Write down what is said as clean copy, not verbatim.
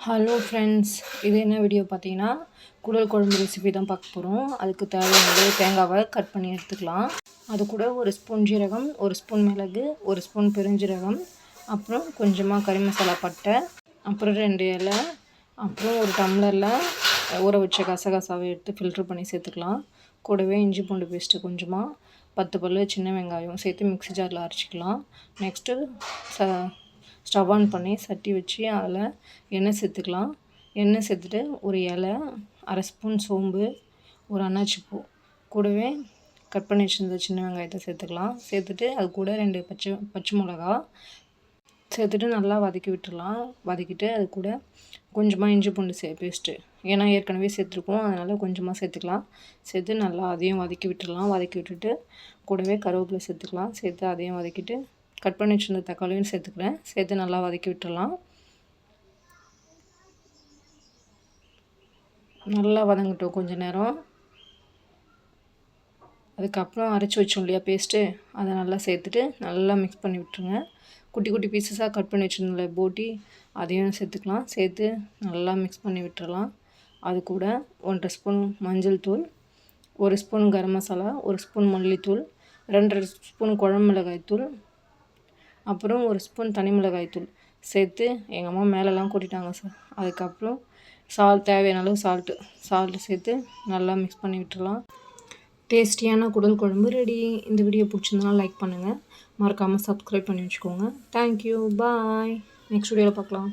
Hello friends, இது என்ன video பார்த்தீங்கன்னா குடல் குழம்பு ரெசிபி தான் பார்க்க போகிறோம். அதுக்கு தேவையானது தேங்காவை கட் பண்ணி எடுத்துக்கலாம். அது கூட ஒரு ஸ்பூன் ஜீரகம், ஒரு ஸ்பூன் மிளகு, ஒரு ஸ்பூன் பெருஞ்சீரகம், அப்புறம் கொஞ்சமாக கறி மசாலா பட்டை, அப்புறம் 2 இலை, அப்புறம் ஒரு டம்ளரில் ஊற வச்ச கசகசாவை எடுத்து ஃபில்ட்ரு பண்ணி சேர்த்துக்கலாம். கூடவே இஞ்சி பூண்டு பேஸ்ட்டு கொஞ்சமாக, 10 பல் சின்ன வெங்காயம் சேர்த்து மிக்ஸி ஜாரில் அரைச்சிக்கலாம். நெக்ஸ்ட்டு ஸ்டவ் ஆன் பண்ணி சட்டி வச்சு அதில் எண்ணெய் சேர்த்துக்கலாம். எண்ணெய் சேர்த்துட்டு ஒரு இலை, அரை ஸ்பூன் சோம்பு, ஒரு அன்னாச்சிப்பூ, கூடவே கட் பண்ணி வச்சுருந்த சின்ன வெங்காயத்தை சேர்த்துக்கலாம். சேர்த்துட்டு அது கூட 2 பச்சை மிளகா சேர்த்துட்டு நல்லா வதக்கி விட்டுடலாம். வதக்கிட்டு அது கூட கொஞ்சமாக இஞ்சி பூண்டு பேஸ்ட்டு, ஏன்னா ஏற்கனவே சேர்த்துருக்கோம், அதனால் கொஞ்சமாக சேர்த்துக்கலாம். சேர்த்து நல்லா அதையும் வதக்கி விட்டுடலாம். வதக்கி விட்டுட்டு கூடவே கருவேப்பிலை சேர்த்துக்கலாம். சேர்த்து அதையும் வதக்கிட்டு கட் பண்ணி வச்சுருந்த தக்காளியும் சேர்த்துக்கிறேன். சேர்த்து நல்லா வதக்கி விட்டுடலாம். நல்லா வதங்கட்டும் கொஞ்சம் நேரம். அதுக்கப்புறம் அரைச்சி வச்சோம் இல்லையா பேஸ்ட்டு, அதை நல்லா சேர்த்துட்டு நல்லா மிக்ஸ் பண்ணி விட்டுருங்க. குட்டி குட்டி பீசஸாக கட் பண்ணி வச்சுருந்தோம்ல போட்டி, அதையும் சேர்த்துக்கலாம். சேர்த்து நல்லா மிக்ஸ் பண்ணி விட்டுறலாம். அது கூட 1.5 ஸ்பூன் மஞ்சள் தூள், 1 ஸ்பூன் கரம் மசாலா, 1 ஸ்பூன் மல்லித்தூள், 2 ஸ்பூன் குழம்பு மிளகாய் தூள், அப்புறம் 1 ஸ்பூன் தனி மிளகாய் தூள் சேர்த்து எங்கள் அம்மா மேலெலாம் கூட்டிட்டாங்க சார். அதுக்கப்புறம் தேவையான அளவு சால்ட்டு சேர்த்து நல்லா மிக்ஸ் பண்ணி விட்டுறலாம். டேஸ்டியான குடல் குழம்பு ரெடி. இந்த வீடியோ பிடிச்சிருந்தனா லைக் பண்ணுங்கள், மறக்காமல் சப்ஸ்கிரைப் பண்ணி வச்சுக்கோங்க. தேங்க்யூ, பாய். நெக்ஸ்ட் வீடியோவில் பார்க்கலாம்.